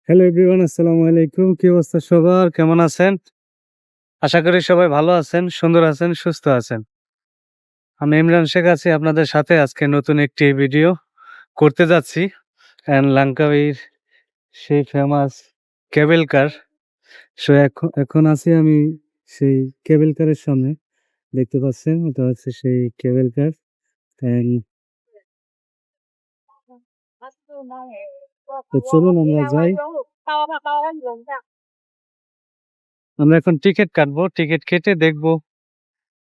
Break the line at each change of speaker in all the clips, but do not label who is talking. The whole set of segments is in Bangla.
হ্যালো এভরিওয়ান, আসসালামু আলাইকুম। কি অবস্থা সবার? কেমন আছেন? আশা করি সবাই ভালো আছেন, সুন্দর আছেন, সুস্থ আছেন। আমি ইমরান শেখ আছি আপনাদের সাথে আজকে নতুন একটি ভিডিও করতে যাচ্ছি। লাঙ্কাউইর সেই ফেমাস কেবল কার। এখন আছি আমি সেই কেবল কারের সামনে। দেখতে পাচ্ছেন এটা হচ্ছে সেই কেবল কার। অ্যান্ড তো চলুন আমরা যাই। আমরা এখন টিকিট কাটবো। টিকিট কেটে দেখবো,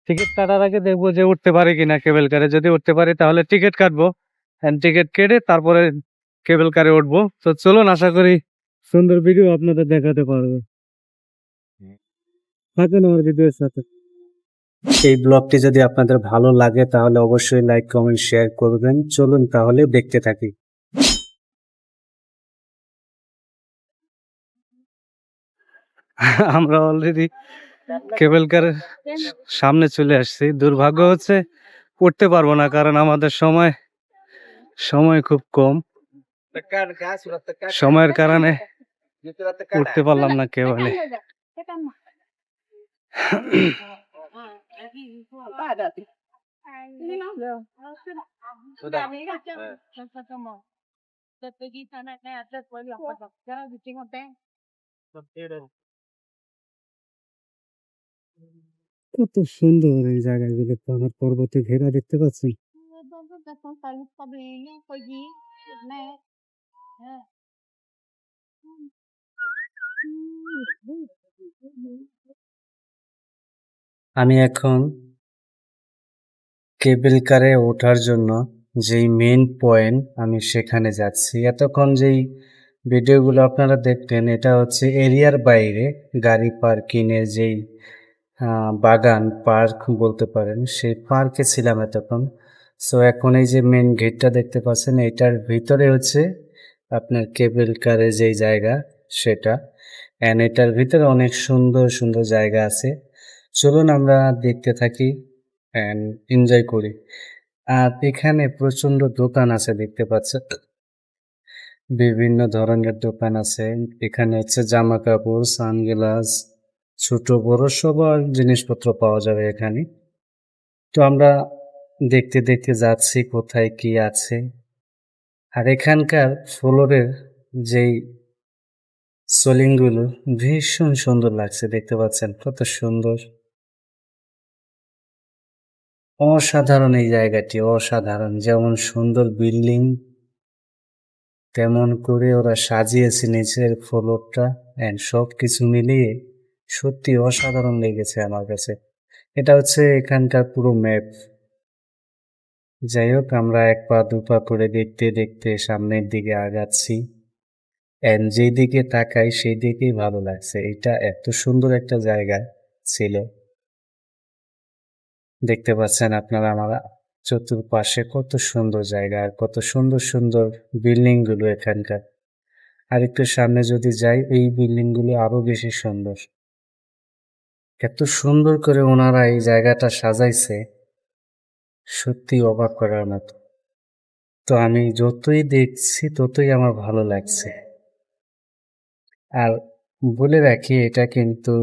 টিকিট কাটার আগে দেখবো যে উঠতে পারি কিনা কেবল কারে। যদি উঠতে পারি তাহলে টিকিট কাটবো, টিকিট কেটে তারপরে কেবল কারে উঠবো। তো চলুন, আশা করি সুন্দর ভিডিও আপনাদের দেখাতে পারবো। থাকেন আমার ভিডিওর সাথে। এই ব্লগটি যদি আপনাদের ভালো লাগে তাহলে অবশ্যই লাইক, কমেন্ট, শেয়ার করবেন। চলুন তাহলে দেখতে থাকি। আমরা অলরেডি কেবল কারের সামনে চলে আসছি। দুর্ভাগ্য হচ্ছে উঠতে পারবো না, কারণ আমাদের সময় সময় খুব কম। সময়ের কারণে উঠতে পারলাম না কেবলে। কত সুন্দর এই জায়গাগুলো, পাহাড় পর্বতে ঘেরা, দেখতে পাচ্ছেন? আমি এখন কেবল কারে ওঠার জন্য যেই মেন পয়েন্ট আমি সেখানে যাচ্ছি। এতক্ষণ যেই ভিডিওগুলো আপনারা দেখলেন এটা হচ্ছে এরিয়ার বাইরে গাড়ি পার্কিংয়ের যেই বাগান পার্ক বলতে পারেন, সেই পার্কে ছিলাম এতক্ষণ। সো এখন এই যে মেন গেটটা দেখতে পাচ্ছেন, এটার ভিতরে হচ্ছে আপনার কেবল কারের যেই জায়গা সেটা। এটার ভিতরে অনেক সুন্দর সুন্দর জায়গা আছে। চলুন আমরা দেখতে থাকি অ্যান্ড এনজয় করি। আর এখানে প্রচণ্ড দোকান আছে, দেখতে পাচ্ছেন বিভিন্ন ধরনের দোকান আছে। এখানে হচ্ছে জামা কাপড়, সানগ্লাস, ছোট বড় সবার জিনিসপত্র পাওয়া যাবে এখানে। তো আমরা দেখতে দেখতে যাচ্ছি কোথায় কি আছে। আর এখানকার ফ্লোরের যেই সোলিংগুলো ভীষণ সুন্দর লাগছে, দেখতে পাচ্ছেন কত সুন্দর, অসাধারণ এই জায়গাটি, অসাধারণ। যেমন সুন্দর বিল্ডিং তেমন করে ওরা সাজিয়েছে নিচের ফ্লোরটা, সব কিছু মিলিয়ে সত্যি অসাধারণ লেগেছে আমার কাছে। এটা হচ্ছে এখানকার পুরো ম্যাপ। যাই হোক, আমরা এক পা দু পা করে দেখতে দেখতে সামনের দিকে আগাচ্ছি। যেই দিকে তাকাই সেই দিকেই ভালো লাগছে। এটা এত সুন্দর একটা জায়গা ছিল। দেখতে পাচ্ছেন আপনারা আমার চতুর্পাশে কত সুন্দর জায়গা আর কত সুন্দর সুন্দর বিল্ডিং গুলো এখানকার। আর একটু সামনে যদি যাই, এই বিল্ডিং গুলো আরো বেশি সুন্দর। এত সুন্দর করে ওনারা এই জায়গাটা সাজাইছে, সত্যি অবাক করার মতো। তো আমি যতই দেখছি ততই আমার ভালো লাগছে। আর বলে রাখি, এটা কিন্তু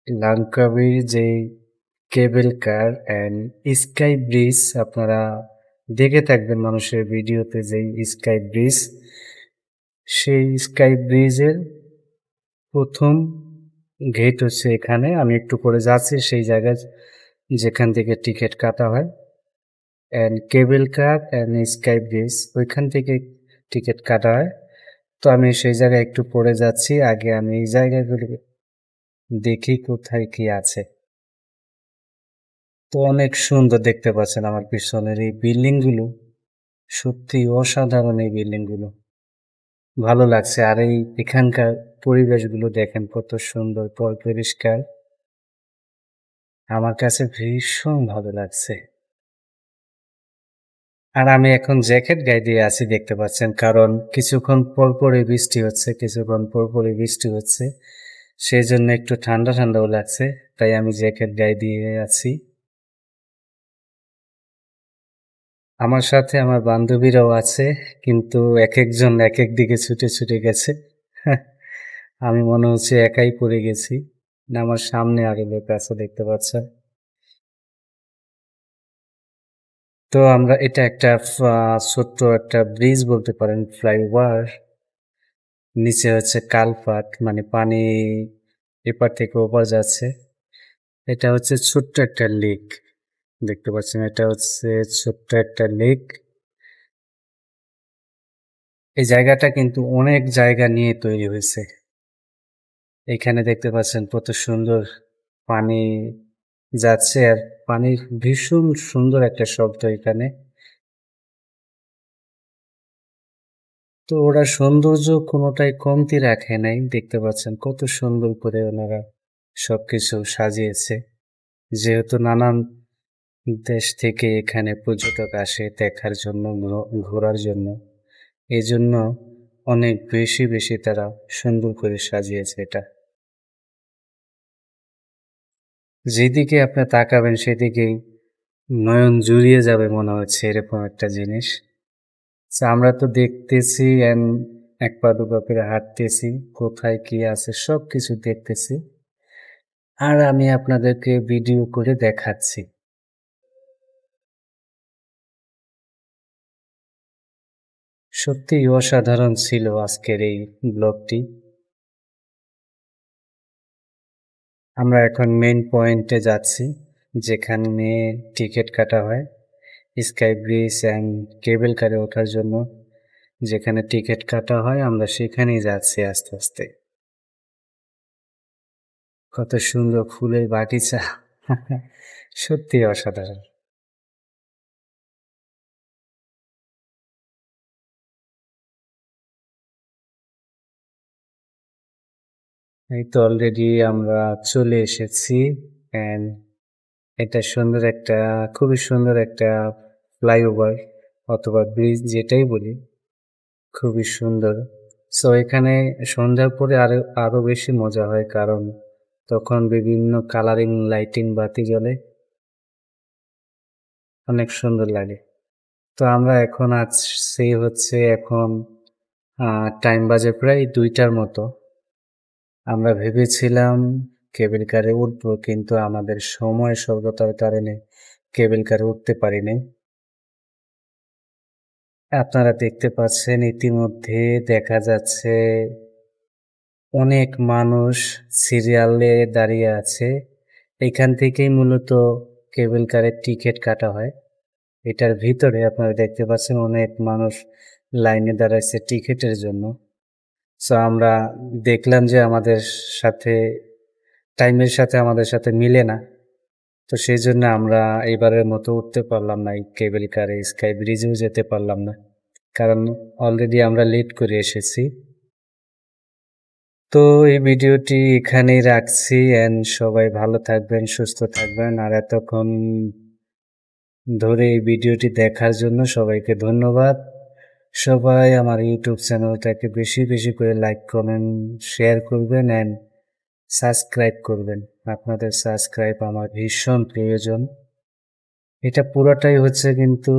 লাঙ্কাবির যে কেবল কার স্কাই ব্রিজ, আপনারা দেখে থাকবেন মানুষের ভিডিওতে, যেই স্কাই ব্রিজ, সেই স্কাই ব্রিজের প্রথম গেট হচ্ছে এখানে। আমি একটু পরে যাচ্ছি সেই জায়গায় যেখান থেকে টিকিট কাটা হয়। কেবল কার স্কাই ব্রিজ, ওইখান থেকে টিকিট কাটা হয়। তো আমি সেই জায়গায় একটু পরে যাচ্ছি। আগে আমি এই জায়গাগুলো দেখি কোথায় কি আছে। তো অনেক সুন্দর, দেখতে পাচ্ছেন আমার পিছনের এই বিল্ডিং গুলো, সত্যি অসাধারণ এই বিল্ডিং গুলো, ভালো লাগছে। আর এই এখানকার পরিবেশগুলো দেখেন কত সুন্দর পরিষ্কার, আমার কাছে ভীষণ ভালো লাগছে। আর আমি এখন জ্যাকেট গায়ে দিয়ে আছি, দেখতে পাচ্ছেন, কারণ কিছুক্ষণ পরপরই বৃষ্টি হচ্ছে, কিছুক্ষণ পরপরই বৃষ্টি হচ্ছে, সেই জন্য একটু ঠান্ডা ঠান্ডাও লাগছে, তাই আমি জ্যাকেট গায়ে দিয়ে আছি। আমার সাথে আমার বান্ধবীরাও আছে, কিন্তু এক একজন এক এক দিকে ছুটে ছুটে গেছে। আমি মনে হচ্ছে একাই পড়ে গেছি। না, আমার সামনে আরো লোক আছে, দেখতে পাচ্ছেন। তো আমরা এটা একটা ছোট্ট একটা ব্রিজ বলতে পারেন, ফ্লাইওভার। নিচে হচ্ছে কালপাট, মানে পানি এপার থেকে ওপার যাচ্ছে। এটা হচ্ছে ছোট্ট একটা লেক, দেখতে পাচ্ছেন। এটা হচ্ছে ছোট্ট একটা লেক। এই জায়গাটা কিন্তু অনেক জায়গা নিয়ে তৈরি হয়েছে। এখানে দেখতে পাচ্ছেন কত সুন্দর পানি যাচ্ছে, আর পানির ভীষণ সুন্দর একটা শব্দ এখানে। তো ওরা সৌন্দর্য কোনোটাই কমতি রাখে নাই, দেখতে পাচ্ছেন কত সুন্দর করে ওনারা সবকিছু সাজিয়েছে। যেহেতু নানান দেশ থেকে এখানে পর্যটক আসে দেখার জন্য, ঘোরার জন্য, এই জন্য অনেক বেশি বেশি তারা সুন্দর করে সাজিয়েছে এটা। যেদিকে আপনি তাকাবেন সেদিকেই নয়ন জুড়িয়ে যাবে মনে হচ্ছে, এরকম একটা জিনিস। আমরা তো দেখতেছি এন্ড এক পা দুপা করে হাঁটতেছি, কোথায় কি আছে সব কিছু দেখতেছি, আর আমি আপনাদেরকে ভিডিও করে দেখাচ্ছি। সত্যিই অসাধারণ ছিল আজকের এই ব্লগটি। আমরা এখন মেইন পয়েন্টে যাচ্ছি, যেখানে টিকিট কাটা হয় স্কাই ব্রিজ অ্যান্ড কেবল কারে ওঠার জন্য। যেখানে টিকিট কাটা হয় আমরা সেখানেই যাচ্ছি আস্তে আস্তে। কত সুন্দর ফুলের বাগিচা, সত্যি অসাধারণ। এই তো অলরেডি আমরা চলে এসেছি, অ্যান্ড এটা সুন্দর একটা, খুবই সুন্দর একটা ফ্লাইওভার অথবা ব্রিজ, যেটাই বলি, খুবই সুন্দর। সো এখানে সন্ধ্যার পরে আরো বেশি মজা হয়, কারণ তখন বিভিন্ন কালারিং লাইটিং বাতি জ্বলে, অনেক সুন্দর লাগে। তো আমরা এখন আসছি হচ্ছে, এখন টাইম বাজে প্রায় 2টার মতো। আমরা ভেবেছিলাম কেবল কারে উঠবো, কিন্তু আমাদের সময় স্বল্পতার কারণে কেবল কারে উঠতে পারিনি। আপনারা দেখতে পাচ্ছেন ইতিমধ্যে দেখা যাচ্ছে অনেক মানুষ সিরিয়ালে দাঁড়িয়ে আছে। এখান থেকেই মূলত কেবল কারের টিকিট কাটা হয়। এটার ভিতরে আপনারা দেখতে পাচ্ছেন অনেক মানুষ লাইনে দাঁড়াইছে টিকিটের জন্য। সো আমরা দেখলাম যে আমাদের সাথে, টাইমের সাথে আমাদের সাথে মিলে না। তো সেজন্য আমরা এবারের মতো উঠতে পারলাম না এই কেবল কারে, স্কাই ব্রিজেও যেতে পারলাম না, কারণ অলরেডি আমরা লেট করে এসেছি। তো এই ভিডিওটি এখানেই রাখছি, অ্যান্ড সবাই ভালো থাকবেন, সুস্থ থাকবেন, আর এতক্ষণ ধরে এই ভিডিওটি দেখার জন্য সবাইকে ধন্যবাদ। সবাই আমার ইউটিউব চ্যানেলটাকে বেশি বেশি করে লাইক, কমেন্ট, শেয়ার করবেন অ্যান্ড সাবস্ক্রাইব করবেন। আপনাদের সাবস্ক্রাইব আমার ভীষণ প্রয়োজন। এটা পুরোটাই হচ্ছে কিন্তু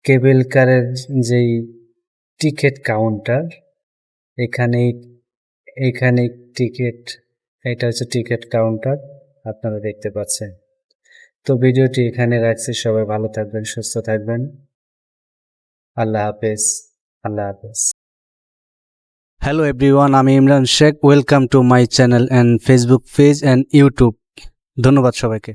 কেবল কারের যেই টিকিট কাউন্টার, এখানেই এখানেই টিকিট, এটা হচ্ছে টিকিট কাউন্টার, আপনারা দেখতে পাচ্ছেন। তো ভিডিওটি এখানে রাখছি, সবাই ভালো থাকবেন, সুস্থ থাকবেন। আল্লাহ হাফেজ। আল্লাহ হাফেজ।
Hello everyone, আমি Imran Sheikh. Welcome to my channel and Facebook page and YouTube. ধন্যবাদ সবাইকে।